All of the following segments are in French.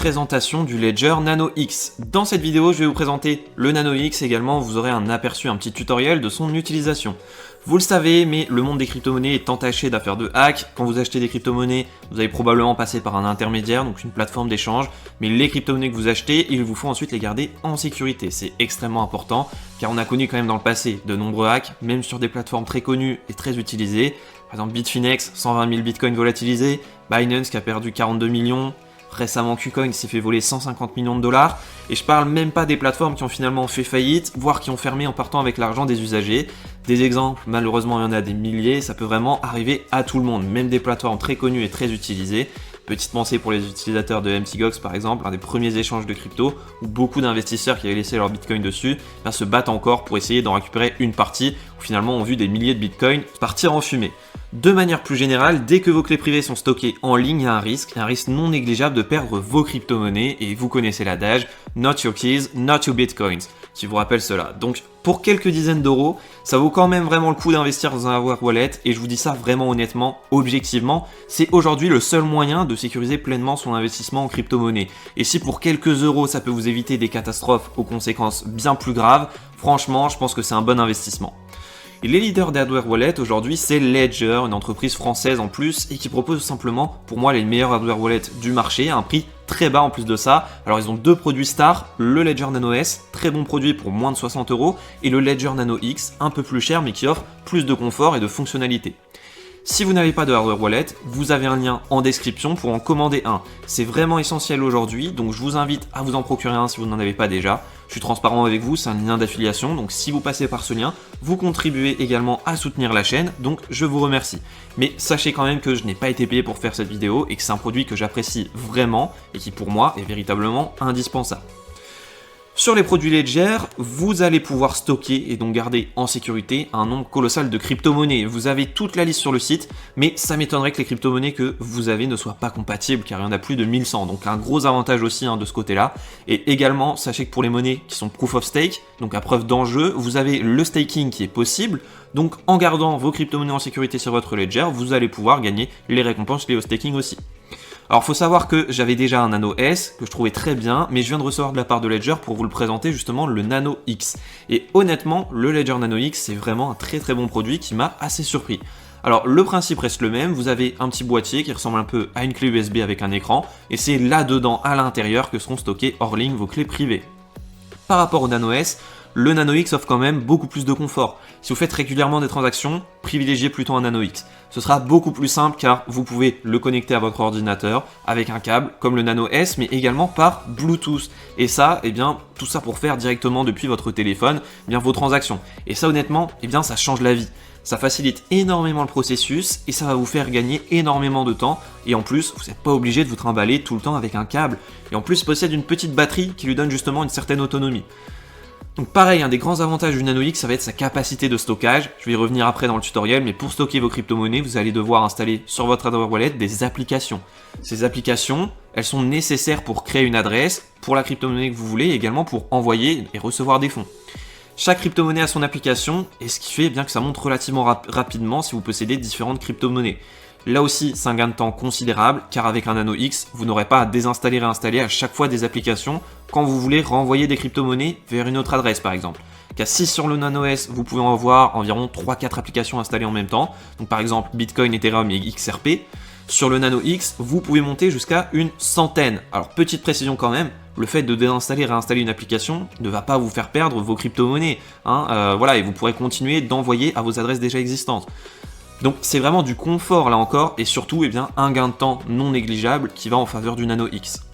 présentation du Ledger Nano X. Dans cette vidéo, je vais vous présenter le Nano X, également vous aurez un aperçu, un petit tutoriel de son utilisation. Vous le savez, mais le monde des crypto-monnaies est entaché d'affaires de hack. Quand vous achetez des crypto-monnaies, vous allez probablement passer par un intermédiaire, donc une plateforme d'échange, mais les crypto-monnaies que vous achetez, il vous faut ensuite les garder en sécurité. C'est extrêmement important, car on a connu quand même dans le passé de nombreux hacks, même sur des plateformes très connues et très utilisées. Par exemple Bitfinex, 120 000 bitcoins volatilisés, Binance qui a perdu 42 millions, récemment KuCoin s'est fait voler 150 millions de dollars, et je parle même pas des plateformes qui ont finalement fait faillite, voire qui ont fermé en partant avec l'argent des usagers. Des exemples, malheureusement il y en a des milliers, ça peut vraiment arriver à tout le monde, même des plateformes très connues et très utilisées. Petite pensée pour les utilisateurs de MTGOX par exemple, un des premiers échanges de crypto, où beaucoup d'investisseurs qui avaient laissé leur bitcoin dessus se battent encore pour essayer d'en récupérer une partie, où finalement on vu des milliers de bitcoins partir en fumée. De manière plus générale, dès que vos clés privées sont stockées en ligne, il y a un risque non négligeable de perdre vos crypto-monnaies, et vous connaissez l'adage « Not your keys, not your bitcoins », qui vous rappelle cela. Donc pour quelques dizaines d'euros, ça vaut quand même vraiment le coup d'investir dans un hardware wallet, et je vous dis ça vraiment honnêtement, objectivement, c'est aujourd'hui le seul moyen de sécuriser pleinement son investissement en crypto-monnaie. Et si pour quelques euros ça peut vous éviter des catastrophes aux conséquences bien plus graves, franchement je pense que c'est un bon investissement. Et les leaders des hardware wallets aujourd'hui, c'est Ledger, une entreprise française en plus, et qui propose simplement, pour moi, les meilleurs hardware wallets du marché à un prix très bas en plus de ça. Alors ils ont deux produits stars, le Ledger Nano S, très bon produit pour moins de 60 €, et le Ledger Nano X, un peu plus cher mais qui offre plus de confort et de fonctionnalité. Si vous n'avez pas de hardware wallet, vous avez un lien en description pour en commander un. C'est vraiment essentiel aujourd'hui, donc je vous invite à vous en procurer un si vous n'en avez pas déjà. Je suis transparent avec vous, c'est un lien d'affiliation, donc si vous passez par ce lien, vous contribuez également à soutenir la chaîne, donc je vous remercie. Mais sachez quand même que je n'ai pas été payé pour faire cette vidéo et que c'est un produit que j'apprécie vraiment et qui pour moi est véritablement indispensable. Sur les produits Ledger, vous allez pouvoir stocker et donc garder en sécurité un nombre colossal de crypto-monnaies. Vous avez toute la liste sur le site, mais ça m'étonnerait que les crypto-monnaies que vous avez ne soient pas compatibles, car il y en a plus de 1100, donc un gros avantage aussi de ce côté-là. Et également, sachez que pour les monnaies qui sont proof of stake, donc à preuve d'enjeu, vous avez le staking qui est possible. Donc en gardant vos crypto-monnaies en sécurité sur votre Ledger, vous allez pouvoir gagner les récompenses liées au staking aussi. Alors faut savoir que j'avais déjà un Nano S que je trouvais très bien, mais je viens de recevoir de la part de Ledger pour vous le présenter justement le Nano X. Et honnêtement, le Ledger Nano X c'est vraiment un très bon produit qui m'a assez surpris. Alors le principe reste le même, vous avez un petit boîtier qui ressemble un peu à une clé USB avec un écran, et c'est là-dedans à l'intérieur que seront stockées hors ligne vos clés privées. Par rapport au Nano S, le Nano X offre quand même beaucoup plus de confort. Si vous faites régulièrement des transactions, privilégiez plutôt un Nano X. Ce sera beaucoup plus simple car vous pouvez le connecter à votre ordinateur avec un câble comme le Nano S, mais également par Bluetooth. Et ça, tout ça pour faire directement depuis votre téléphone vos transactions. Et ça honnêtement, ça change la vie. Ça facilite énormément le processus et ça va vous faire gagner énormément de temps. Et en plus, vous n'êtes pas obligé de vous trimballer tout le temps avec un câble. Et en plus, il possède une petite batterie qui lui donne justement une certaine autonomie. Donc pareil, un des grands avantages du Nano X, ça va être sa capacité de stockage. Je vais y revenir après dans le tutoriel, mais pour stocker vos crypto-monnaies, vous allez devoir installer sur votre hardware wallet des applications. Ces applications, elles sont nécessaires pour créer une adresse, pour la crypto-monnaie que vous voulez, et également pour envoyer et recevoir des fonds. Chaque crypto-monnaie a son application, et ce qui fait que ça monte relativement rapidement si vous possédez différentes crypto-monnaies. Là aussi, c'est un gain de temps considérable, car avec un Nano X, vous n'aurez pas à désinstaller et réinstaller à chaque fois des applications quand vous voulez renvoyer des crypto-monnaies vers une autre adresse par exemple. Car si sur le Nano S, vous pouvez avoir environ 3-4 applications installées en même temps, donc par exemple Bitcoin, Ethereum et XRP, sur le Nano X, vous pouvez monter jusqu'à une centaine. Alors petite précision quand même, le fait de désinstaller et réinstaller une application ne va pas vous faire perdre vos crypto-monnaies. Et vous pourrez continuer d'envoyer à vos adresses déjà existantes. Donc c'est vraiment du confort là encore, et surtout un gain de temps non négligeable qui va en faveur du Nano X.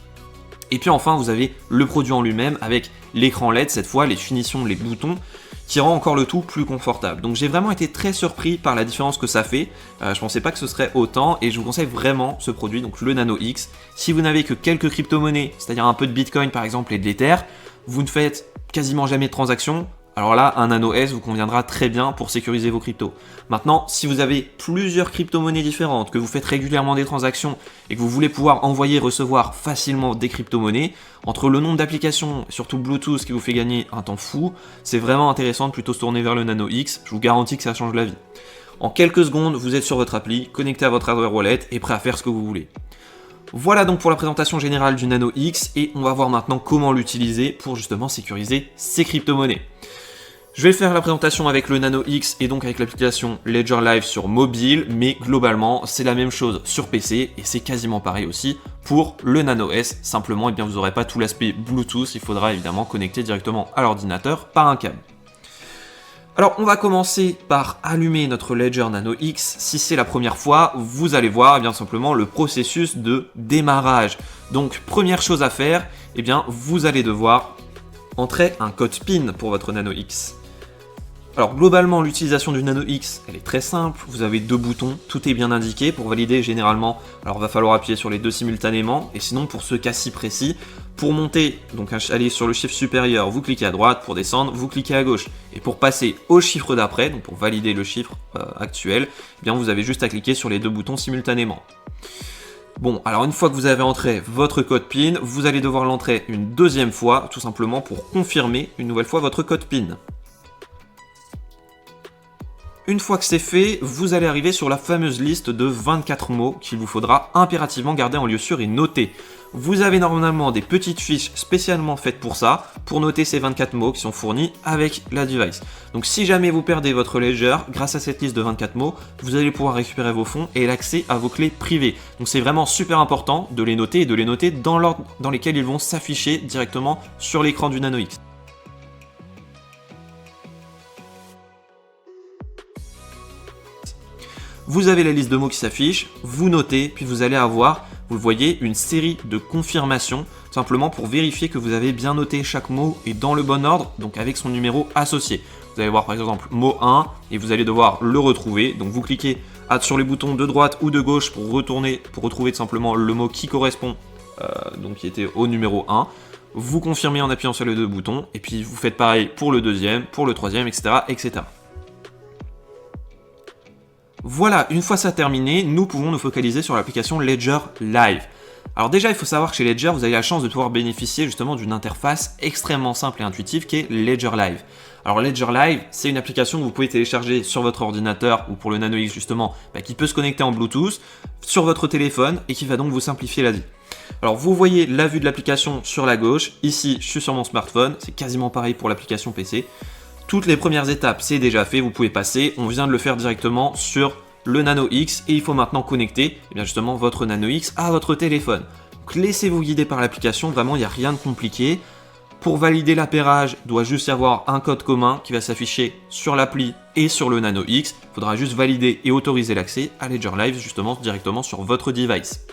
Et puis enfin vous avez le produit en lui-même avec l'écran LED, cette fois les finitions, les boutons, qui rend encore le tout plus confortable. Donc j'ai vraiment été très surpris par la différence que ça fait, je pensais pas que ce serait autant, et je vous conseille vraiment ce produit, donc le Nano X. Si vous n'avez que quelques crypto-monnaies, c'est-à-dire un peu de Bitcoin par exemple et de l'Ether, vous ne faites quasiment jamais de transactions, alors là, un Nano S vous conviendra très bien pour sécuriser vos cryptos. Maintenant, si vous avez plusieurs crypto-monnaies différentes, que vous faites régulièrement des transactions et que vous voulez pouvoir envoyer et recevoir facilement des crypto-monnaies, entre le nombre d'applications et surtout Bluetooth qui vous fait gagner un temps fou, c'est vraiment intéressant de plutôt se tourner vers le Nano X. Je vous garantis que ça change la vie. En quelques secondes, vous êtes sur votre appli, connecté à votre hardware wallet et prêt à faire ce que vous voulez. Voilà donc pour la présentation générale du Nano X et on va voir maintenant comment l'utiliser pour justement sécuriser ces crypto-monnaies. Je vais faire la présentation avec le Nano X et donc avec l'application Ledger Live sur mobile, mais globalement c'est la même chose sur PC et c'est quasiment pareil aussi pour le Nano S. Simplement, vous n'aurez pas tout l'aspect Bluetooth, il faudra évidemment connecter directement à l'ordinateur par un câble. Alors on va commencer par allumer notre Ledger Nano X. Si c'est la première fois, vous allez voir bien simplement le processus de démarrage. Donc première chose à faire, vous allez devoir entrer un code PIN pour votre Nano X. Alors globalement, l'utilisation du Nano X, elle est très simple. Vous avez deux boutons, tout est bien indiqué. Pour valider, généralement, alors il va falloir appuyer sur les deux simultanément. Et sinon, pour ce cas-ci précis, pour monter, donc aller sur le chiffre supérieur, vous cliquez à droite. Pour descendre, vous cliquez à gauche. Et pour passer au chiffre d'après, donc pour valider le chiffre actuel, vous avez juste à cliquer sur les deux boutons simultanément. Bon, alors une fois que vous avez entré votre code PIN, vous allez devoir l'entrer une deuxième fois, tout simplement pour confirmer une nouvelle fois votre code PIN. Une fois que c'est fait, vous allez arriver sur la fameuse liste de 24 mots qu'il vous faudra impérativement garder en lieu sûr et noter. Vous avez normalement des petites fiches spécialement faites pour ça, pour noter ces 24 mots qui sont fournis avec la device. Donc si jamais vous perdez votre Ledger, grâce à cette liste de 24 mots, vous allez pouvoir récupérer vos fonds et l'accès à vos clés privées. Donc c'est vraiment super important de les noter et de les noter dans l'ordre dans lesquels ils vont s'afficher directement sur l'écran du Nano X. Vous avez la liste de mots qui s'affiche, vous notez, puis vous allez avoir, vous le voyez, une série de confirmations, simplement pour vérifier que vous avez bien noté chaque mot et dans le bon ordre, donc avec son numéro associé. Vous allez voir par exemple mot 1 et vous allez devoir le retrouver, donc vous cliquez sur les boutons de droite ou de gauche pour retrouver tout simplement le mot qui correspond, donc qui était au numéro 1. Vous confirmez en appuyant sur les deux boutons, et puis vous faites pareil pour le deuxième, pour le troisième, etc. etc. Voilà, une fois ça terminé, nous pouvons nous focaliser sur l'application Ledger Live. Alors déjà, il faut savoir que chez Ledger, vous avez la chance de pouvoir bénéficier justement d'une interface extrêmement simple et intuitive qui est Ledger Live. Alors Ledger Live, c'est une application que vous pouvez télécharger sur votre ordinateur ou pour le Nano X justement, qui peut se connecter en Bluetooth sur votre téléphone et qui va donc vous simplifier la vie. Alors vous voyez la vue de l'application sur la gauche, ici je suis sur mon smartphone, c'est quasiment pareil pour l'application PC. Toutes les premières étapes, c'est déjà fait, vous pouvez passer. On vient de le faire directement sur le Nano X et il faut maintenant connecter justement votre Nano X à votre téléphone. Donc laissez-vous guider par l'application, vraiment il n'y a rien de compliqué. Pour valider l'appairage, il doit juste y avoir un code commun qui va s'afficher sur l'appli et sur le Nano X. Il faudra juste valider et autoriser l'accès à Ledger Live justement directement sur votre device.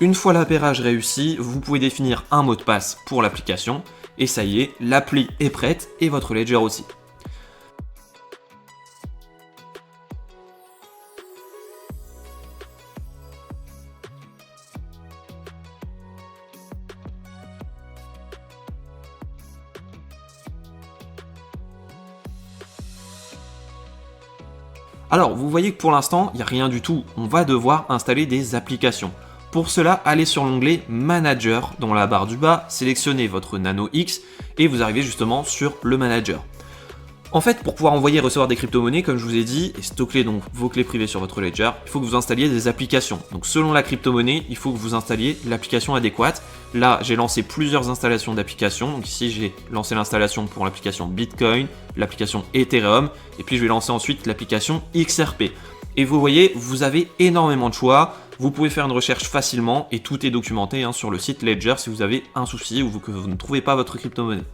Une fois l'appairage réussi, vous pouvez définir un mot de passe pour l'application et ça y est, l'appli est prête et votre Ledger aussi. Alors, vous voyez que pour l'instant, il n'y a rien du tout. On va devoir installer des applications. Pour cela, allez sur l'onglet Manager dans la barre du bas, sélectionnez votre Nano X et vous arrivez justement sur le Manager. En fait, pour pouvoir envoyer et recevoir des crypto-monnaies, comme je vous ai dit, et stocker donc vos clés privées sur votre Ledger, il faut que vous installiez des applications. Donc selon la crypto-monnaie, il faut que vous installiez l'application adéquate. Là, j'ai lancé plusieurs installations d'applications. Donc ici, j'ai lancé l'installation pour l'application Bitcoin, l'application Ethereum, et puis je vais lancer ensuite l'application XRP. Et vous voyez, vous avez énormément de choix. Vous pouvez faire une recherche facilement et tout est documenté sur le site Ledger si vous avez un souci ou que vous ne trouvez pas votre crypto-monnaie.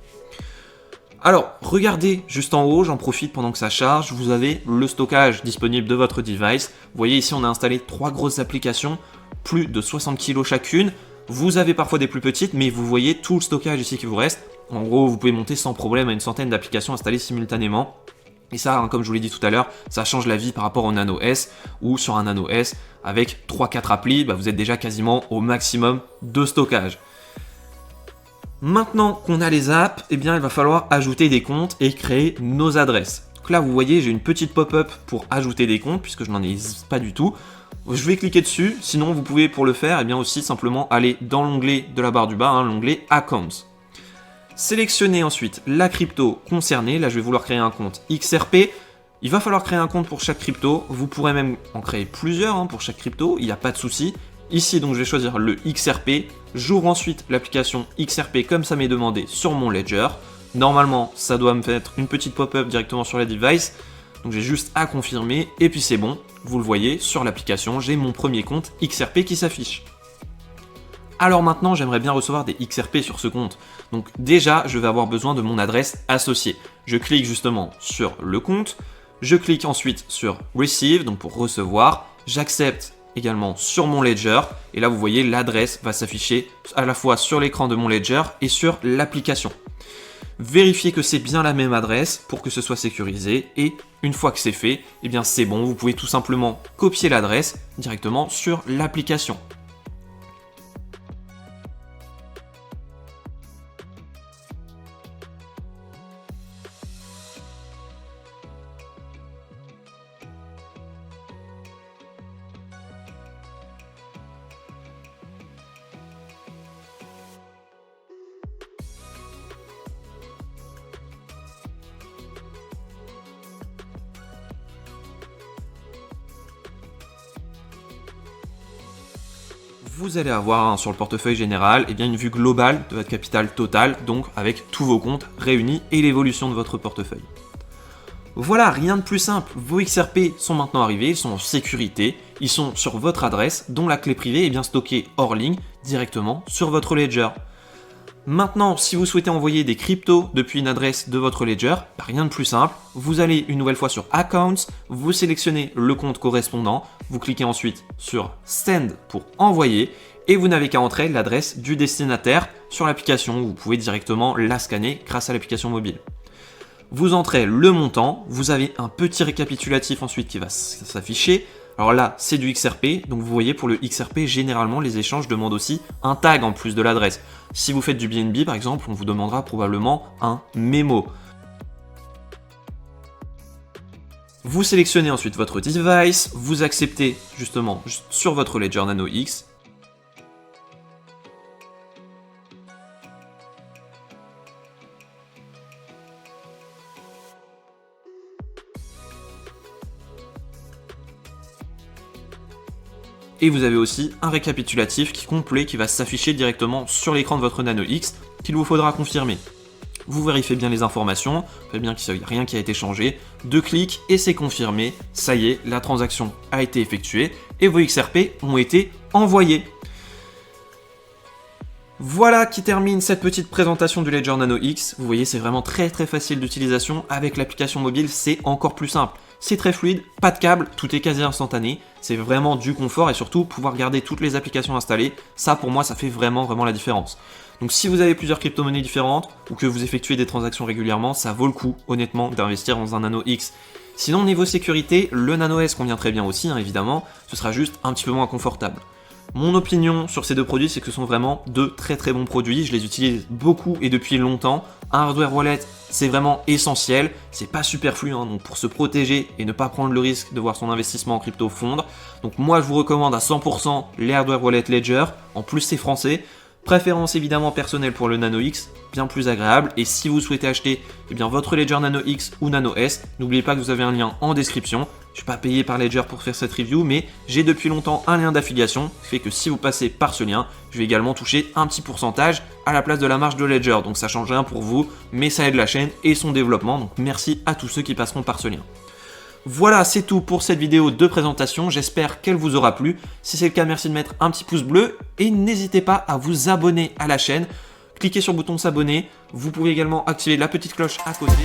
Alors, regardez juste en haut, j'en profite pendant que ça charge, vous avez le stockage disponible de votre device. Vous voyez ici, on a installé 3 grosses applications, plus de 60 kg chacune. Vous avez parfois des plus petites, mais vous voyez tout le stockage ici qui vous reste. En gros, vous pouvez monter sans problème à une centaine d'applications installées simultanément. Et ça, hein, comme je vous l'ai dit tout à l'heure, ça change la vie par rapport au Nano S, où sur un Nano S, avec 3-4 applis, vous êtes déjà quasiment au maximum de stockage. Maintenant qu'on a les apps, il va falloir ajouter des comptes et créer nos adresses. Donc là, vous voyez, j'ai une petite pop-up pour ajouter des comptes, puisque je n'en ai pas du tout. Je vais cliquer dessus, sinon vous pouvez pour le faire, aussi simplement aller dans l'onglet de la barre du bas, hein, l'onglet Accounts. Sélectionnez ensuite la crypto concernée, là je vais vouloir créer un compte XRP. Il va falloir créer un compte pour chaque crypto, vous pourrez même en créer plusieurs pour chaque crypto, il n'y a pas de souci. Ici donc je vais choisir le XRP, j'ouvre ensuite l'application XRP comme ça m'est demandé sur mon Ledger. Normalement ça doit me mettre une petite pop-up directement sur la device, donc j'ai juste à confirmer et puis c'est bon, vous le voyez sur l'application, j'ai mon premier compte XRP qui s'affiche. Alors maintenant, j'aimerais bien recevoir des XRP sur ce compte. Donc déjà, je vais avoir besoin de mon adresse associée. Je clique justement sur le compte, je clique ensuite sur Receive, donc pour recevoir, j'accepte également sur mon Ledger, et là vous voyez l'adresse va s'afficher à la fois sur l'écran de mon Ledger et sur l'application. Vérifiez que c'est bien la même adresse pour que ce soit sécurisé, et une fois que c'est fait, c'est bon, vous pouvez tout simplement copier l'adresse directement sur l'application. Vous allez avoir sur le portefeuille général une vue globale de votre capital total, donc avec tous vos comptes réunis et l'évolution de votre portefeuille. Voilà, rien de plus simple, vos XRP sont maintenant arrivés, ils sont en sécurité, ils sont sur votre adresse dont la clé privée est bien stockée hors ligne directement sur votre Ledger. Maintenant, si vous souhaitez envoyer des cryptos depuis une adresse de votre Ledger, rien de plus simple, vous allez une nouvelle fois sur Accounts, vous sélectionnez le compte correspondant, vous cliquez ensuite sur Send pour envoyer et vous n'avez qu'à entrer l'adresse du destinataire sur l'application, vous pouvez directement la scanner grâce à l'application mobile. Vous entrez le montant, vous avez un petit récapitulatif ensuite qui va s'afficher. Alors là, c'est du XRP, donc vous voyez pour le XRP, généralement les échanges demandent aussi un tag en plus de l'adresse. Si vous faites du BNB par exemple, on vous demandera probablement un mémo. Vous sélectionnez ensuite votre device, vous acceptez justement sur votre Ledger Nano X. Et vous avez aussi un récapitulatif complet qui va s'afficher directement sur l'écran de votre Nano X qu'il vous faudra confirmer. Vous vérifiez bien les informations, faites bien qu'il n'y a rien qui a été changé, 2 clics et c'est confirmé, ça y est, la transaction a été effectuée et vos XRP ont été envoyés. Voilà qui termine cette petite présentation du Ledger Nano X. Vous voyez, c'est vraiment très facile d'utilisation. Avec l'application mobile, c'est encore plus simple. C'est très fluide, pas de câble, tout est quasi instantané. C'est vraiment du confort et surtout pouvoir garder toutes les applications installées. Ça, pour moi, ça fait vraiment la différence. Donc si vous avez plusieurs crypto-monnaies différentes ou que vous effectuez des transactions régulièrement, ça vaut le coup, honnêtement, d'investir dans un Nano X. Sinon, niveau sécurité, le Nano S convient très bien aussi, évidemment. Ce sera juste un petit peu moins confortable. Mon opinion sur ces deux produits, c'est que ce sont vraiment deux très bons produits. Je les utilise beaucoup et depuis longtemps. Un hardware wallet, c'est vraiment essentiel. C'est pas superflu, donc pour se protéger et ne pas prendre le risque de voir son investissement en crypto fondre. Donc moi, je vous recommande à 100% les hardware wallet Ledger. En plus, c'est français. Préférence évidemment personnelle pour le Nano X, bien plus agréable. Et si vous souhaitez acheter votre Ledger Nano X ou Nano S, n'oubliez pas que vous avez un lien en description. Je ne suis pas payé par Ledger pour faire cette review, mais j'ai depuis longtemps un lien d'affiliation, ce qui fait que si vous passez par ce lien, je vais également toucher un petit pourcentage à la place de la marge de Ledger. Donc ça change rien pour vous, mais ça aide la chaîne et son développement. Donc merci à tous ceux qui passeront par ce lien. Voilà, c'est tout pour cette vidéo de présentation, j'espère qu'elle vous aura plu. Si c'est le cas, merci de mettre un petit pouce bleu et n'hésitez pas à vous abonner à la chaîne. Cliquez sur le bouton s'abonner, vous pouvez également activer la petite cloche à côté.